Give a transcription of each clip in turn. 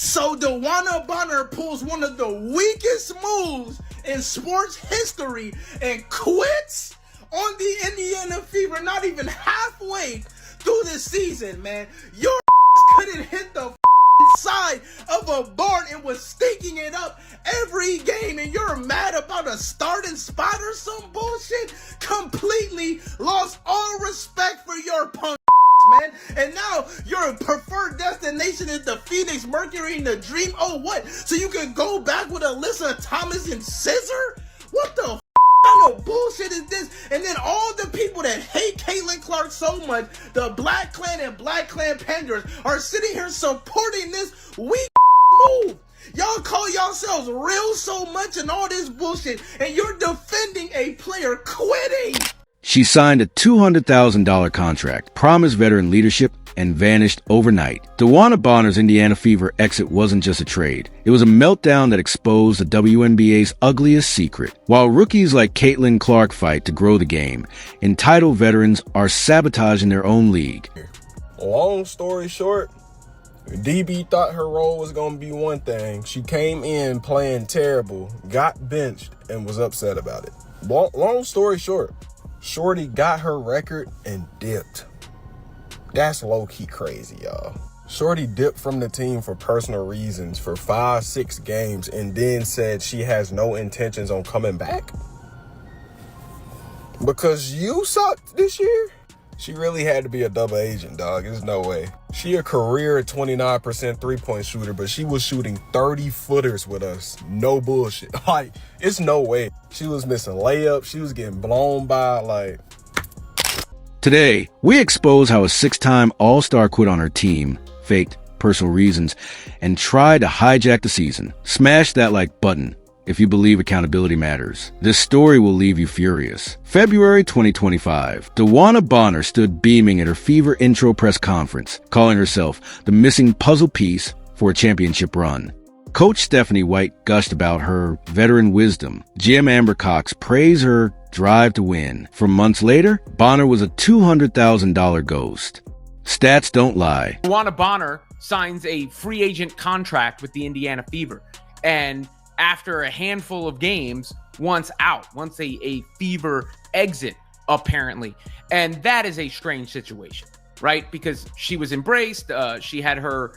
So DeWanna Bonner pulls one of the weakest moves in sports history and quits on the Indiana Fever not even halfway through the season, man. Your couldn't hit the side of a barn and was stinking it up every game, and you're mad about a starting spot or some bullshit? Completely lost all respect for your punk, man. And now your preferred destination is the Phoenix Mercury and the Dream. Oh, what? So you can go back with Alyssa Thomas and Scissor? What the kind of bullshit is this? And then all the people that hate Caitlin Clark so much, the Black Clan and Black Clan panders, are sitting here supporting this weak move. Y'all call yourselves real so much and all this bullshit, and you're defending a player quitting. She signed a $200,000 contract, promised veteran leadership, and vanished overnight. DeWanna Bonner's Indiana Fever exit wasn't just a trade. It was a meltdown that exposed the WNBA's ugliest secret. While rookies like Caitlin Clark fight to grow the game, entitled veterans are sabotaging their own league. Long story short, DB thought her role was going to be one thing. She came in playing terrible, got benched, and was upset about it. Long story short, Shorty got her record and dipped. That's low-key crazy, y'all. Shorty dipped from the team for personal reasons for 5-6 games and then said she has no intentions on coming back? Because you sucked this year? She really had to be a double agent, dog. There's no way. She a career 29% three-point shooter, but she was shooting 30-footers with us. No bullshit. Like, it's no way. She was missing layups. She was getting blown by, like... Today, we expose how a 6-time All-Star quit on her team, faked personal reasons, and tried to hijack the season. Smash that like button if you believe accountability matters. This story will leave you furious. February 2025, DeWanna Bonner stood beaming at her Fever intro press conference, calling herself the missing puzzle piece for a championship run. Coach Stephanie White gushed about her veteran wisdom. GM Amber Cox praised her drive to win. For months later, Bonner was a $200,000 ghost. Stats don't lie. DeWanna Bonner signs a free agent contract with the Indiana Fever, and after a handful of games, wants a Fever exit, apparently. And that is a strange situation, right? Because she was embraced. She had her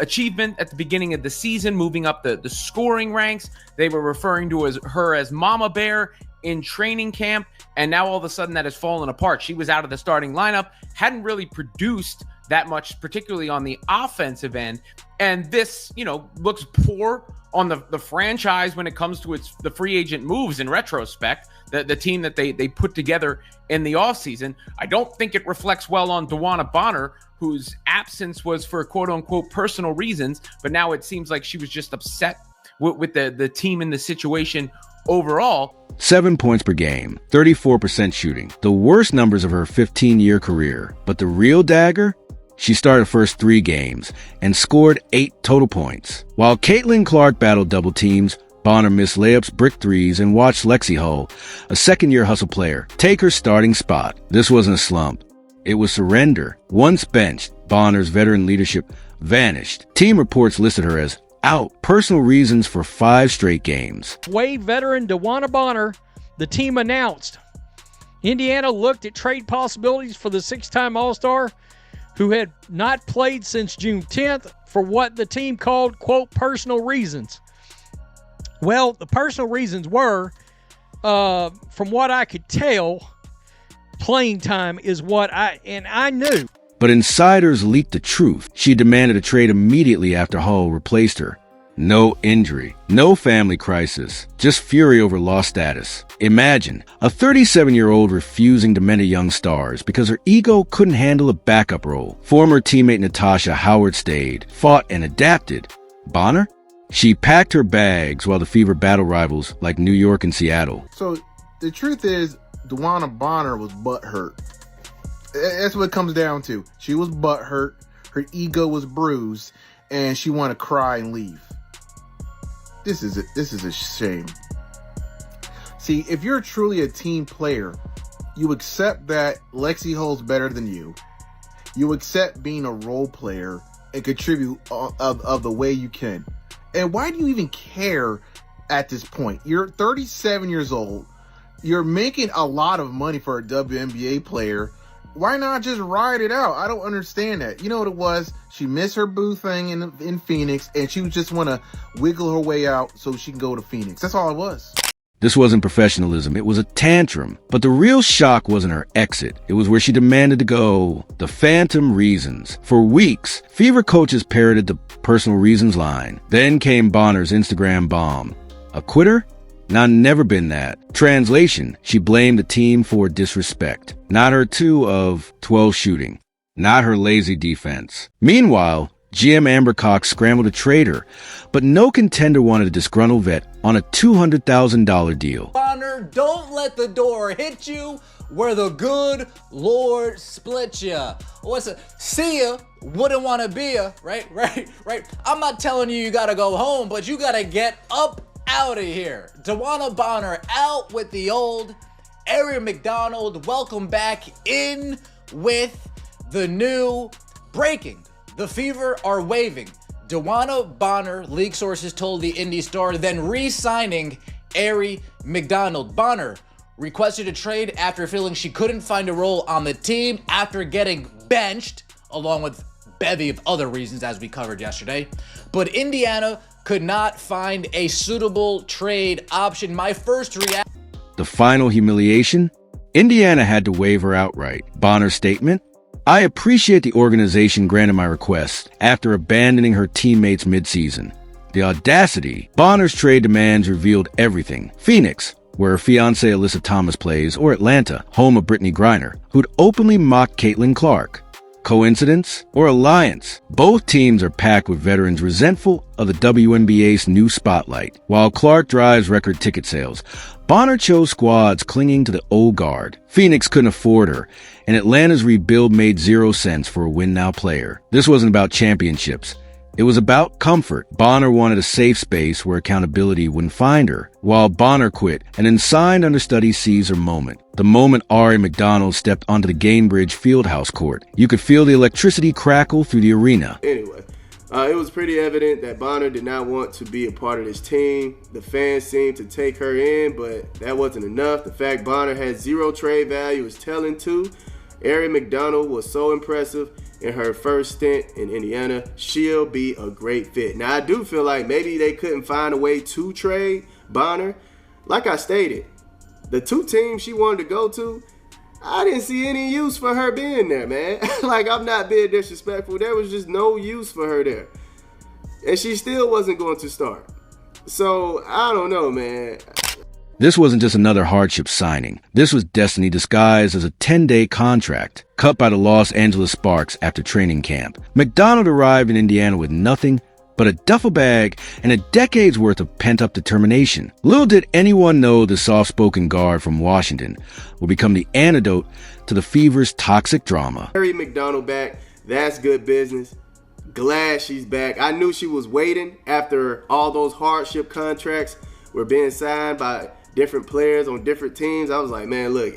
achievement at the beginning of the season, moving up the scoring ranks. They were referring to her as Mama Bear in training camp. And now all of a sudden that has fallen apart. She was out of the starting lineup, hadn't really produced that much, particularly on the offensive end. And this, looks poor on the franchise when it comes to the free agent moves in retrospect, the team that they put together in the offseason. I don't think it reflects well on DeWanna Bonner, whose absence was for quote-unquote personal reasons, but now it seems like she was just upset with the team and the situation overall. 7 points per game, 34% shooting, the worst numbers of her 15-year career. But the real dagger? She started the first 3 games and scored 8 total points. While Caitlin Clark battled double teams, Bonner missed layups, brick threes, and watched Lexi Hull, a second-year hustle player, take her starting spot. This wasn't a slump. It was surrender. Once benched, Bonner's veteran leadership vanished. Team reports listed her as out. Personal reasons for 5 straight games. Wade veteran DeWanna Bonner, the team announced. Indiana looked at trade possibilities for the 6-time All-Star, who had not played since June 10th, for what the team called, quote, personal reasons. Well, the personal reasons were, from what I could tell, playing time is what I knew. But insiders leaked the truth. She demanded a trade immediately after Hull replaced her. No injury, no family crisis, just fury over lost status. Imagine a 37-year-old refusing to mentor young stars because her ego couldn't handle a backup role. Former teammate Natasha Howard stayed, fought, and adapted. Bonner? She packed her bags while the Fever battled rivals like New York and Seattle. So the truth is, DeWanna Bonner was butthurt. That's what it comes down to. She was butthurt, her ego was bruised, and she wanted to cry and leave. This is a shame. See, if you're truly a team player, you accept that Lexi Hull's better than you. You accept being a role player and contribute of the way you can. And why do you even care at this point? You're 37 years old. You're making a lot of money for a WNBA player. Why not just ride it out? I don't understand that. You know what it was? She missed her boo thing in Phoenix, and she just want to wiggle her way out so she can go to Phoenix. That's all it was. This wasn't professionalism, it was a tantrum. But the real shock wasn't her exit. It was where she demanded to go. The phantom reasons. For weeks, Fever coaches parroted the personal reasons line. Then came Bonner's Instagram bomb. A quitter? Nah, never been that. Translation, she blamed the team for disrespect. Not her 2 of 12 shooting. Not her lazy defense. Meanwhile, GM Amber Cox scrambled to trade her, but no contender wanted a disgruntled vet on a $200,000 deal. Bonner, don't let the door hit you where the good Lord split ya. What's it? See ya, wouldn't want to be ya, right? I'm not telling you gotta go home, but you gotta get up out of here. DeWanna Bonner out with the old. McDonald, welcome back in with the new. Breaking. The Fever are waiving DeWanna Bonner, league sources told the Indy Star, then re-signing McDonald. Bonner requested a trade after feeling she couldn't find a role on the team after getting benched, along with a bevy of other reasons as we covered yesterday. But Indiana could not find a suitable trade option. My first reaction. The final humiliation? Indiana had to waive her outright. Bonner's statement? I appreciate the organization granted my request after abandoning her teammates midseason. The audacity. Bonner's trade demands revealed everything. Phoenix, where her fiancée Alyssa Thomas plays, or Atlanta, home of Brittany Griner, who'd openly mocked Caitlin Clark. Coincidence or alliance? Both teams are packed with veterans resentful of the WNBA's new spotlight. While Clark drives record ticket sales, Bonner chose squads clinging to the old guard. Phoenix couldn't afford her, and Atlanta's rebuild made 0 sense for a win-now player. This wasn't about championships. It was about comfort. Bonner wanted a safe space where accountability wouldn't find her. While Bonner quit, an unsigned understudy seized her moment. The moment McDonald stepped onto the Gainbridge Fieldhouse court. You could feel the electricity crackle through the arena. Anyway, it was pretty evident that Bonner did not want to be a part of this team. The fans seemed to take her in, but that wasn't enough. The fact Bonner had 0 trade value is telling too. McDonald was so impressive in her first stint in Indiana. She'll be a great fit. Now, I do feel like maybe they couldn't find a way to trade Bonner. Like I stated, the 2 teams she wanted to go to, I didn't see any use for her being there, man. Like, I'm not being disrespectful. There was just no use for her there. And she still wasn't going to start. So, I don't know, man. This wasn't just another hardship signing. This was destiny disguised as a 10-day contract, cut by the Los Angeles Sparks after training camp. McDonald arrived in Indiana with nothing but a duffel bag and a decade's worth of pent-up determination. Little did anyone know the soft-spoken guard from Washington would become the antidote to the Fever's toxic drama. McDonald back. That's good business. Glad she's back. I knew she was waiting after all those hardship contracts were being signed by different players on different teams. I was like, man, look,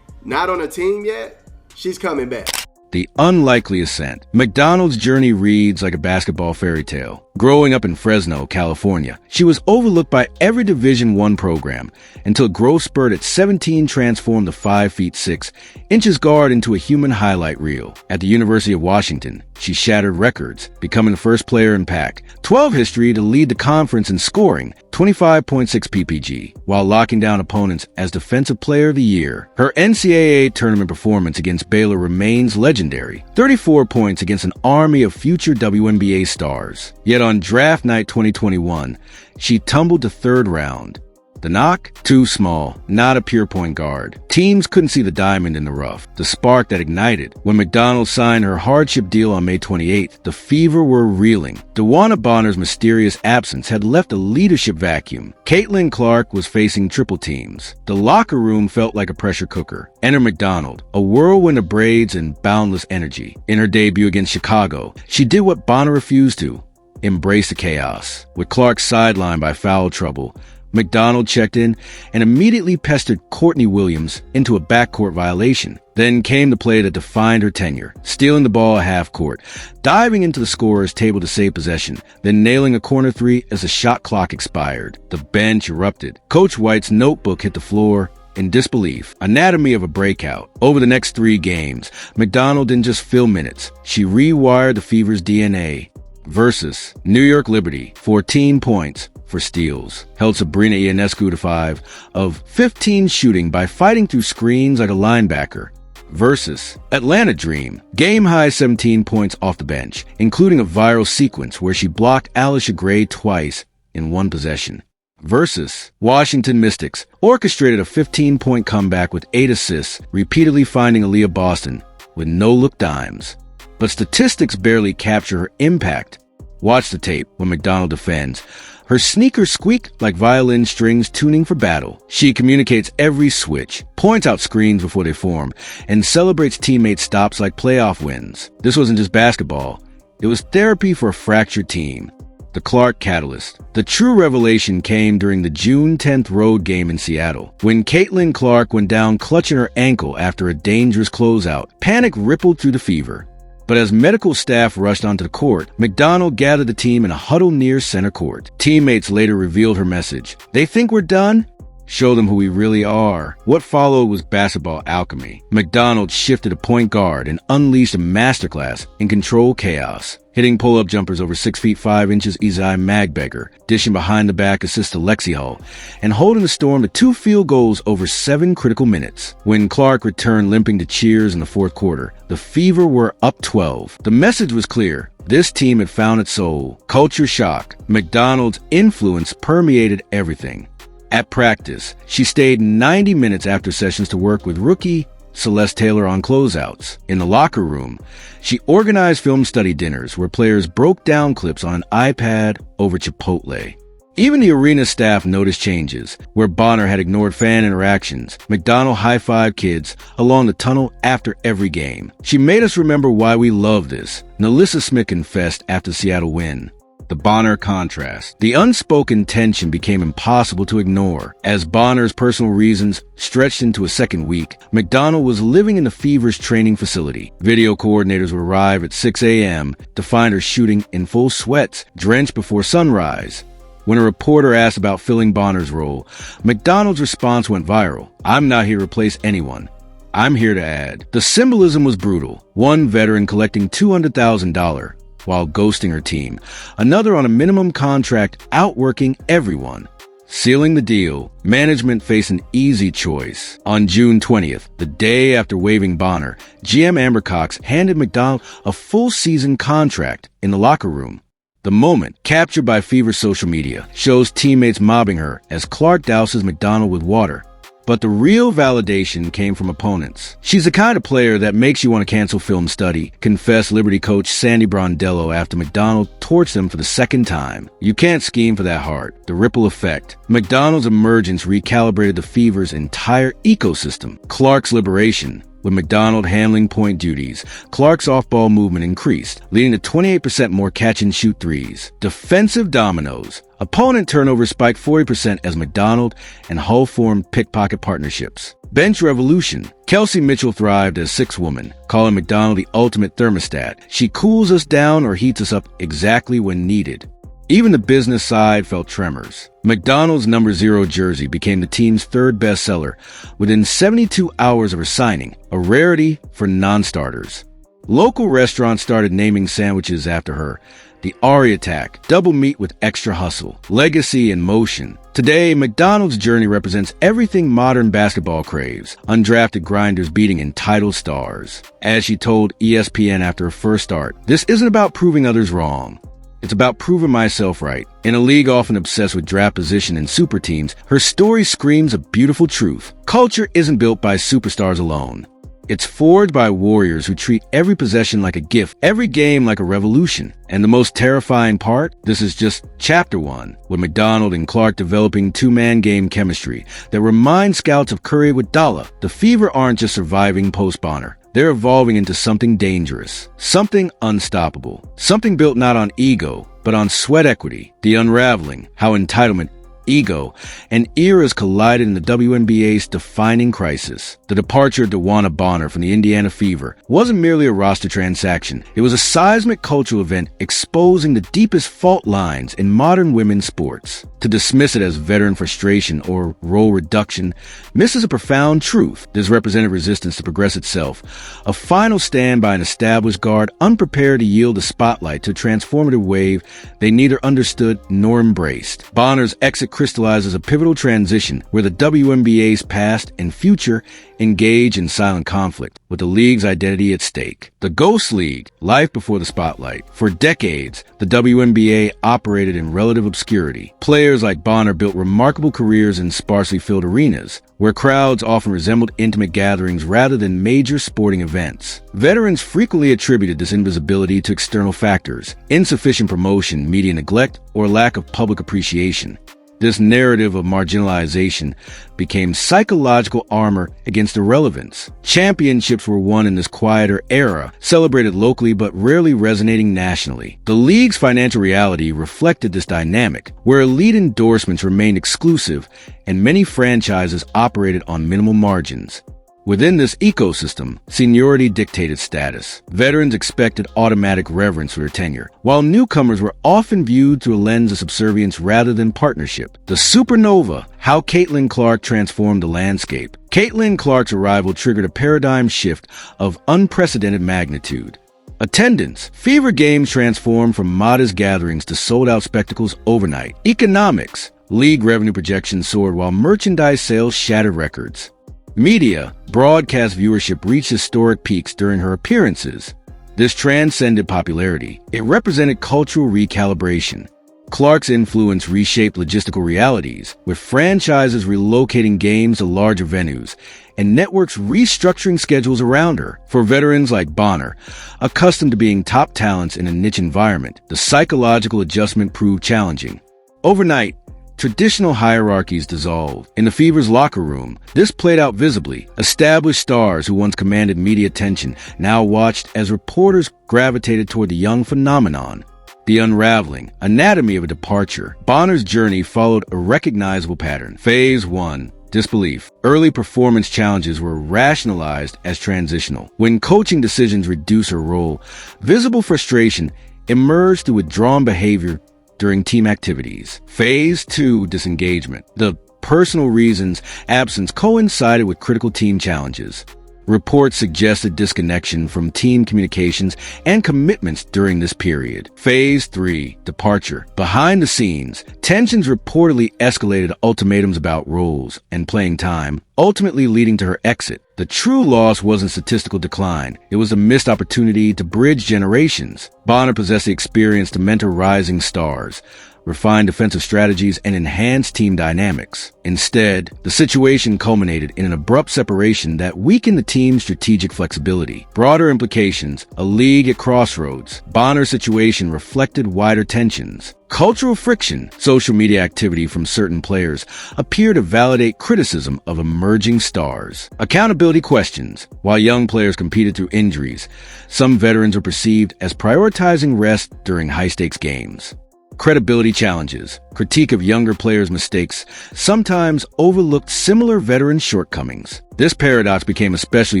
not on a team yet. She's coming back. The unlikely ascent. McDonald's journey reads like a basketball fairy tale. Growing up in Fresno, California, she was overlooked by every Division I program until growth spurt at 17 transformed the 5'6" guard into a human highlight reel. At the University of Washington, she shattered records, becoming the first player in Pac-12 history to lead the conference in scoring, 25.6 PPG, while locking down opponents as Defensive Player of the Year. Her NCAA tournament performance against Baylor remains legendary, 34 points against an army of future WNBA stars. Yet on draft night 2021, she tumbled to 3rd round. The knock? Too small, not a pure point guard. Teams couldn't see the diamond in the rough, the spark that ignited. When McDonald signed her hardship deal on May 28th, the Fever were reeling. DeWanna Bonner's mysterious absence had left a leadership vacuum. Caitlin Clark was facing triple teams. The locker room felt like a pressure cooker. Enter McDonald, a whirlwind of braids and boundless energy. In her debut against Chicago, she did what Bonner refused to: embrace the chaos. With Clark sidelined by foul trouble, McDonald checked in and immediately pestered Courtney Williams into a backcourt violation. Then came the play that defined her tenure, stealing the ball at half court, diving into the scorer's table to save possession, then nailing a corner three as the shot clock expired. The bench erupted. Coach White's notebook hit the floor in disbelief. Anatomy of a breakout. Over the next 3 games, McDonald didn't just fill minutes. She rewired the Fever's DNA. Versus New York Liberty, 14 points for steals. Held Sabrina Ionescu to 5 of 15 shooting by fighting through screens like a linebacker. Versus Atlanta Dream, game-high 17 points off the bench, including a viral sequence where she blocked Alicia Gray twice in 1 possession. Versus Washington Mystics, orchestrated a 15-point comeback with 8 assists, repeatedly finding Aaliyah Boston with no-look dimes. But statistics barely capture her impact. Watch the tape when McDonald defends. Her sneakers squeak like violin strings tuning for battle. She communicates every switch, points out screens before they form, and celebrates teammates' stops like playoff wins. This wasn't just basketball. It was therapy for a fractured team. The Clark Catalyst. The true revelation came during the June 10th road game in Seattle, when Caitlin Clark went down clutching her ankle after a dangerous closeout. Panic rippled through the Fever. But as medical staff rushed onto the court, McDonald gathered the team in a huddle near center court. Teammates later revealed her message. They think we're done? Show them who we really are. What followed was basketball alchemy. McDonald shifted to point guard and unleashed a masterclass in controlled chaos. Hitting pull-up jumpers over 6 feet 5 inches Izai Magbegger, dishing behind the back assist to Lexi Hull, and holding the Storm to 2 field goals over 7 critical minutes. When Clark returned limping to cheers in the 4th quarter, the Fever were up 12. The message was clear. This team had found its soul. Culture shock. McDonald's influence permeated everything. At practice, she stayed 90 minutes after sessions to work with rookie Celeste Taylor on closeouts. In the locker room, she organized film study dinners where players broke down clips on an iPad over Chipotle. Even the arena staff noticed changes. Where Bonner had ignored fan interactions, McDonald high-fived kids along the tunnel after every game. She made us remember why we love this. Nalissa Smith confessed after the Seattle win. The Bonner contrast. The unspoken tension became impossible to ignore. As Bonner's personal reasons stretched into a second week, McDonald was living in the Fever's training facility. Video coordinators would arrive at 6 a.m. to find her shooting in full sweats, drenched before sunrise. When a reporter asked about filling Bonner's role, McDonald's response went viral. "I'm not here to replace anyone. I'm here to add." The symbolism was brutal. One veteran collecting $200,000 while ghosting her team. Another on a minimum contract, outworking everyone. Sealing the deal, management faced an easy choice. On June 20th, the day after waiving Bonner, GM Amber Cox handed McDonald a full-season contract in the locker room. The moment, captured by Fever social media, shows teammates mobbing her as Clark douses McDonald with water. But the real validation came from opponents. She's the kind of player that makes you want to cancel film study, confessed Liberty coach Sandy Brondello after McDonald torched them for the 2nd time. You can't scheme for that hard. The ripple effect. McDonald's emergence recalibrated the Fever's entire ecosystem. Clark's liberation. With McDonald handling point duties, Clark's off-ball movement increased, leading to 28% more catch-and-shoot threes. Defensive dominoes. Opponent turnover spiked 40% as McDonald and Hull formed pickpocket partnerships. Bench revolution. Kelsey Mitchell thrived as 6th woman, calling McDonald the ultimate thermostat. She cools us down or heats us up exactly when needed. Even the business side felt tremors. McDonald's number 0 jersey became the team's 3rd bestseller within 72 hours of her signing, a rarity for non-starters. Local restaurants started naming sandwiches after her. The Ari Attack, double meat with extra hustle, legacy in motion. Today, McDonald's journey represents everything modern basketball craves. Undrafted grinders beating entitled stars. As she told ESPN after her first start, "This isn't about proving others wrong. It's about proving myself right." In a league often obsessed with draft position and super teams, her story screams a beautiful truth. Culture isn't built by superstars alone. It's forged by warriors who treat every possession like a gift, every game like a revolution. And the most terrifying part? This is just chapter 1, with McDonald and Clark developing 2-man game chemistry that reminds scouts of Curry with Dalla. The Fever aren't just surviving post-Bonner. They're evolving into something dangerous, something unstoppable, something built not on ego, but on sweat equity, the unraveling, how entitlement ego, and eras collided in the WNBA's defining crisis. The departure of DeWanna Bonner from the Indiana Fever wasn't merely a roster transaction. It was a seismic cultural event exposing the deepest fault lines in modern women's sports. To dismiss it as veteran frustration or role reduction misses a profound truth. This represented resistance to progress itself, a final stand by an established guard unprepared to yield the spotlight to a transformative wave they neither understood nor embraced. Bonner's exit crystallizes a pivotal transition where the WNBA's past and future engage in silent conflict, with the league's identity at stake. The Ghost League, life before the spotlight. For decades, the WNBA operated in relative obscurity. Players like Bonner built remarkable careers in sparsely filled arenas, where crowds often resembled intimate gatherings rather than major sporting events. Veterans frequently attributed this invisibility to external factors: insufficient promotion, media neglect, or lack of public appreciation. This narrative of marginalization became psychological armor against irrelevance. Championships were won in this quieter era, celebrated locally but rarely resonating nationally. The league's financial reality reflected this dynamic, where elite endorsements remained exclusive and many franchises operated on minimal margins. Within this ecosystem, seniority dictated status. Veterans expected automatic reverence for their tenure, while newcomers were often viewed through a lens of subservience rather than partnership. The supernova, how Caitlin Clark transformed the landscape. Caitlin Clark's arrival triggered a paradigm shift of unprecedented magnitude. Attendance. Fever games transformed from modest gatherings to sold-out spectacles overnight. Economics. League revenue projections soared while merchandise sales shattered records. Media. Broadcast viewership reached historic peaks during her appearances. This transcended popularity. It represented cultural recalibration. Clark's influence reshaped logistical realities, with franchises relocating games to larger venues and networks restructuring schedules around her. For veterans like Bonner, accustomed to being top talents in a niche environment, the psychological adjustment proved challenging. Overnight, traditional hierarchies dissolved. In the Fever's locker room, this played out visibly. Established stars who once commanded media attention now watched as reporters gravitated toward the young phenomenon. The unraveling, anatomy of a departure. Bonner's journey followed a recognizable pattern. Phase 1. Disbelief. Early performance challenges were rationalized as transitional. When coaching decisions reduced her role, visible frustration emerged through withdrawn behavior during team activities. Phase 2, disengagement. The personal reasons absence coincided with critical team challenges. Reports suggested disconnection from team communications and commitments during this period. Phase 3, departure. Behind the scenes, tensions reportedly escalated to ultimatums about roles and playing time, ultimately leading to her exit. The true loss wasn't statistical decline. It was a missed opportunity to bridge generations. Bonner possessed the experience to mentor rising stars, refine defensive strategies, and enhance team dynamics. Instead, the situation culminated in an abrupt separation that weakened the team's strategic flexibility. Broader implications, a league at crossroads. Bonner's situation reflected wider tensions. Cultural friction, social media activity from certain players appear to validate criticism of emerging stars. Accountability questions. While young players competed through injuries, some veterans were perceived as prioritizing rest during high-stakes games. Credibility challenges. Critique of younger players' mistakes sometimes overlooked similar veteran shortcomings. This paradox became especially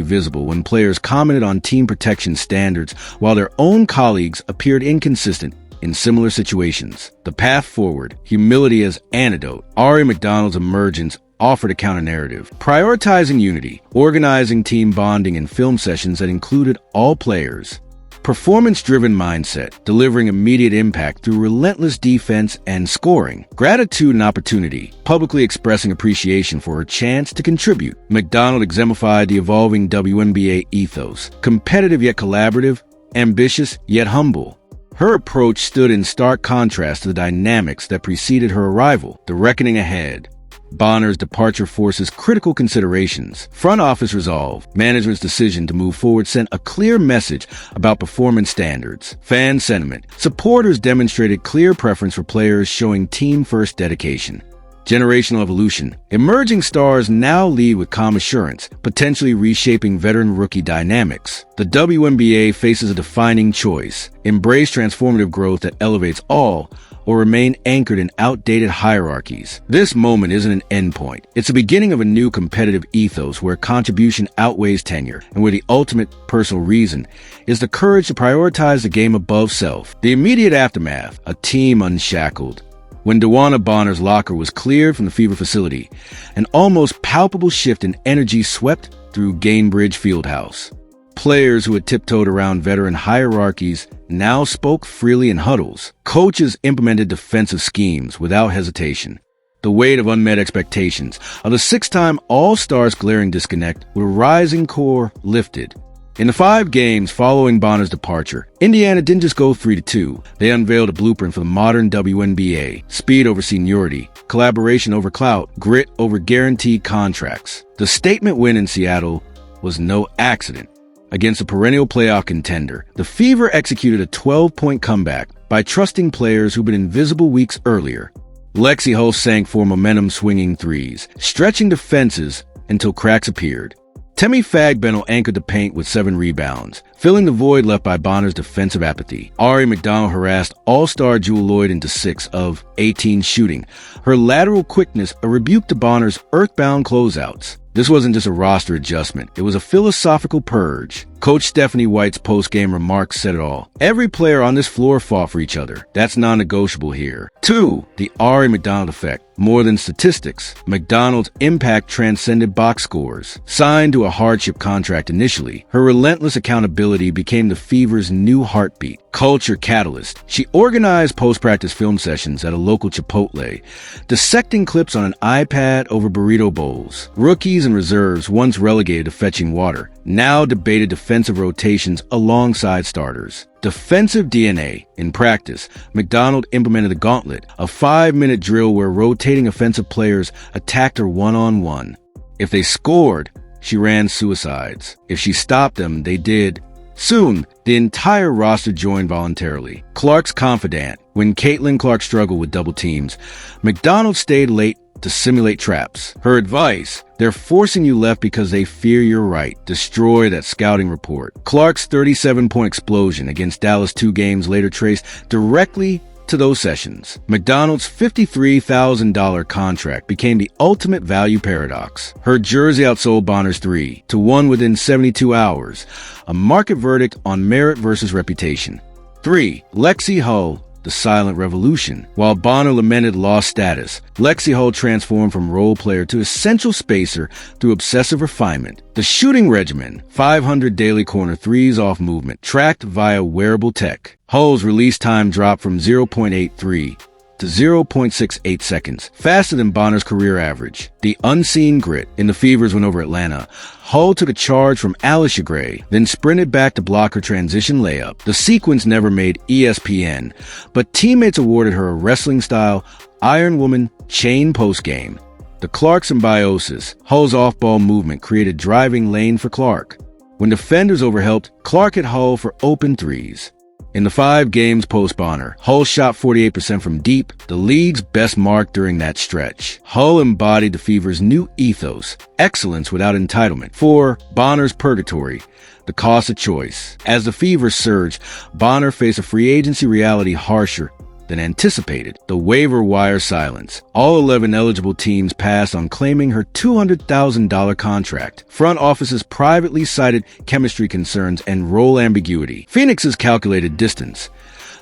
visible when players commented on team protection standards while their own colleagues appeared inconsistent in similar situations. The path forward. Humility as antidote. McDonald's emergence offered a counter-narrative, prioritizing unity, organizing team bonding and film sessions that included all players. Performance-driven mindset, delivering immediate impact through relentless defense and scoring. Gratitude and opportunity, publicly expressing appreciation for her chance to contribute. McDonald exemplified the evolving WNBA ethos, competitive yet collaborative, ambitious yet humble. Her approach stood in stark contrast to the dynamics that preceded her arrival. The reckoning ahead. Bonner's departure forces critical considerations. Front office resolve. Management's decision to move forward sent a clear message about performance standards. Fan sentiment. Supporters demonstrated clear preference for players showing team-first dedication. Generational evolution. Emerging stars now lead with calm assurance, potentially reshaping veteran-rookie dynamics. The WNBA faces a defining choice: embrace transformative growth that elevates all, or remain anchored in outdated hierarchies. This moment isn't an endpoint. It's the beginning of a new competitive ethos where contribution outweighs tenure, and where the ultimate personal reason is the courage to prioritize the game above self. The immediate aftermath: a team unshackled. When DeWanna Bonner's locker was cleared from the Fever facility, an almost palpable shift in energy swept through Gainbridge Fieldhouse. Players who had tiptoed around veteran hierarchies now spoke freely in huddles. Coaches implemented defensive schemes without hesitation. The weight of unmet expectations of the six-time All-Stars' glaring disconnect with a rising core lifted. In the 5 games following Bonner's departure, Indiana didn't just go 3-2. They unveiled a blueprint for the modern WNBA: speed over seniority, collaboration over clout, grit over guaranteed contracts. The statement win in Seattle was no accident. Against a perennial playoff contender, the Fever executed a 12-point comeback by trusting players who'd been invisible weeks earlier. Lexi Hull sank 4 momentum-swinging threes, stretching defenses until cracks appeared. Temi Fagbennel anchored the paint with 7 rebounds, filling the void left by Bonner's defensive apathy. Ari McDonald harassed All-Star Jewel Lloyd into 6 of 18 shooting, her lateral quickness a rebuke to Bonner's earthbound closeouts. This wasn't just a roster adjustment, it was a philosophical purge. Coach Stephanie White's post-game remarks said it all. Every player on this floor fought for each other. That's non-negotiable here. 2. The Ari McDonald effect. More than statistics, McDonald's impact transcended box scores. Signed to a hardship contract initially, her relentless accountability became the Fever's new heartbeat. Culture catalyst. She organized post-practice film sessions at a local Chipotle, dissecting clips on an iPad over burrito bowls. Rookies and reserves, once relegated to fetching water, now debated defensive rotations alongside starters. Defensive DNA. In practice, McDonald implemented the gauntlet, a 5-minute drill where rotating offensive players attacked her one-on-one. If they scored, she ran suicides. If she stopped them, they did. Soon, the entire roster joined voluntarily. Clark's confidant. When Caitlin Clark struggled with double teams, McDonald stayed late to simulate traps. Her advice: they're forcing you left because they fear you're right. Destroy that scouting report. Clark's 37-point explosion against Dallas 2 games later traced directly to those sessions. McDonald's $53,000 contract became the ultimate value paradox. Her jersey outsold Bonner's 3 to 1 within 72 hours, a market verdict on merit versus reputation. 3. Lexi Hull, the silent revolution. While Bonner lamented lost status, Lexi Hull transformed from role player to essential spacer through obsessive refinement. The shooting regimen: 500 daily corner threes off movement, tracked via wearable tech. Hull's release time dropped from 0.83 to 0.68 seconds, faster than Bonner's career average. The unseen grit. In the Fever's win over Atlanta, Hull took a charge from Alice Gray, then sprinted back to block her transition layup. The sequence never made ESPN, but teammates awarded her a wrestling-style Iron Woman chain postgame. The Clark symbiosis. Hull's off-ball movement created driving lane for Clark. When defenders overhelped, Clark hit Hull for open threes. In the 5 games post-Bonner, Hull shot 48% from deep, the league's best mark during that stretch. Hull embodied the Fever's new ethos: excellence without entitlement. 4. Bonner's purgatory. The cost of choice. As the Fever surged, Bonner faced a free agency reality harsher than anticipated: the waiver wire silence. All 11 eligible teams passed on claiming her $200,000 contract. Front offices privately cited chemistry concerns and role ambiguity. Phoenix's calculated distance.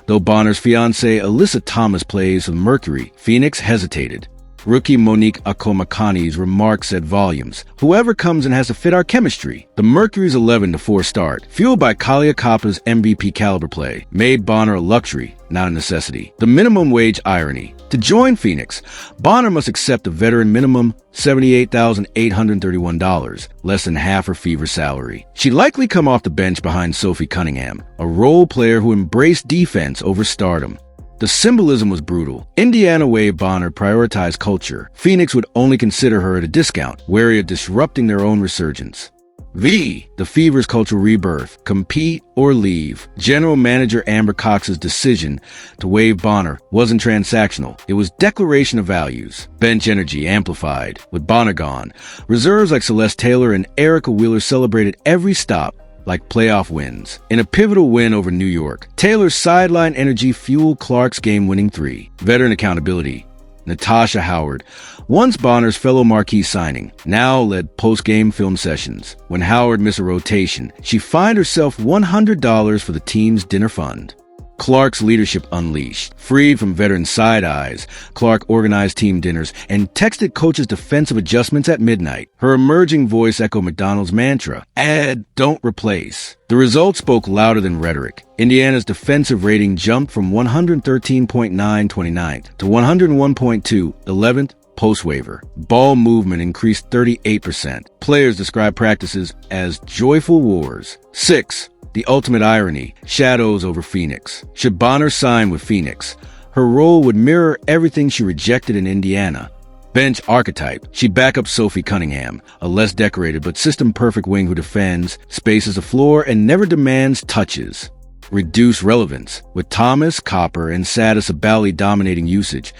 Though Bonner's fiancée Alyssa Thomas plays for Mercury, Phoenix hesitated. Rookie Monique Akomakani's remarks said volumes. Whoever comes in has to fit our chemistry. The Mercury's 11-4 start, fueled by Kalia Kappa's MVP caliber play, made Bonner a luxury, not a necessity. The minimum wage irony. To join Phoenix, Bonner must accept a veteran minimum $78,831, less than half her Fever salary. She'd likely come off the bench behind Sophie Cunningham, a role player who embraced defense over stardom. The symbolism was brutal. Indiana wave Bonner prioritized culture. Phoenix would only consider her at a discount, wary of disrupting their own resurgence. V. The Fever's cultural rebirth. Compete or leave. General Manager Amber Cox's decision to waive Bonner wasn't transactional. It was declaration of values. Bench energy amplified. With Bonner gone, reserves like Celeste Taylor and Erica Wheeler celebrated every stop like playoff wins. In a pivotal win over New York, Taylor's sideline energy fueled Clark's game-winning three. Veteran accountability. Natasha Howard, once Bonner's fellow marquee signing, now led post-game film sessions. When Howard missed a rotation, she fined herself $100 for the team's dinner fund. Clark's leadership unleashed. Freed from veteran side eyes, Clark organized team dinners and texted coaches defensive adjustments at midnight. Her emerging voice echoed McDonald's mantra, add, don't replace. The results spoke louder than rhetoric. Indiana's defensive rating jumped from 113.9 29th to 101.2 11th post-waiver. Ball movement increased 38%. Players described practices as joyful wars. 6. The ultimate irony, shadows over Phoenix. Should Bonner sign with Phoenix, her role would mirror everything she rejected in Indiana. Bench archetype, she'd back up Sophie Cunningham, a less decorated but system-perfect wing who defends, spaces the floor, and never demands touches. Reduce relevance, with Thomas, Copper, and Sadis Abali dominating usage.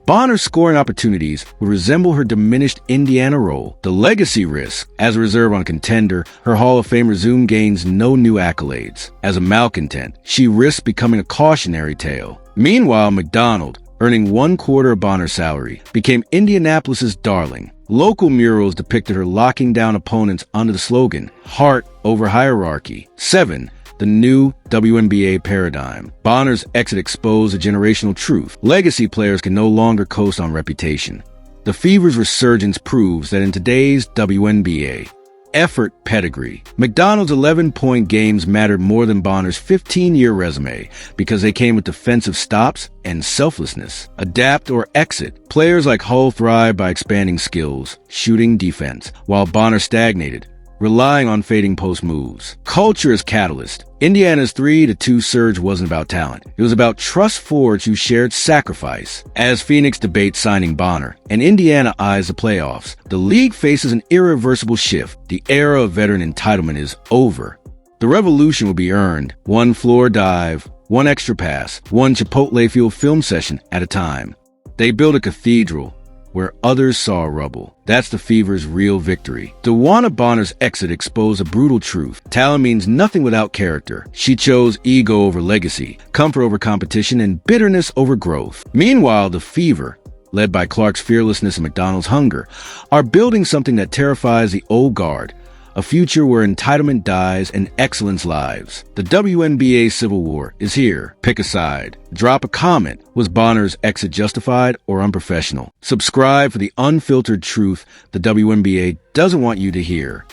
Bonner's scoring opportunities would resemble her diminished Indiana role. The legacy risk, as a reserve on contender, her Hall of Fame resume gains no new accolades. As a malcontent, she risks becoming a cautionary tale. Meanwhile, McDonald, earning 1/4 of Bonner's salary, became Indianapolis's darling. Local murals depicted her locking down opponents under the slogan, heart over hierarchy. 7. The new WNBA paradigm. Bonner's exit exposed a generational truth. Legacy players can no longer coast on reputation. The Fever's resurgence proves that in today's WNBA, effort pedigree. McDonald's 11-point games mattered more than Bonner's 15-year resume because they came with defensive stops and selflessness. Adapt or exit. Players like Hull thrived by expanding skills, shooting defense, while Bonner stagnated, relying on fading post moves. Culture as catalyst. Indiana's 3-2 surge wasn't about talent. It was about trust forged who shared sacrifice. As Phoenix debates signing Bonner and Indiana eyes the playoffs, the league faces an irreversible shift. The era of veteran entitlement is over. The revolution will be earned, one floor dive, one extra pass, one Chipotle-fueled film session at a time. They built a cathedral where others saw rubble. That's the Fever's real victory. DeWanna Bonner's exit exposed a brutal truth. Talent means nothing without character. She chose ego over legacy, comfort over competition, and bitterness over growth. Meanwhile, the Fever, led by Clark's fearlessness and McDonald's hunger, are building something that terrifies the old guard. A future where entitlement dies and excellence lives. The WNBA Civil War is here. Pick a side. Drop a comment. Was Bonner's exit justified or unprofessional? Subscribe for the unfiltered truth the WNBA doesn't want you to hear.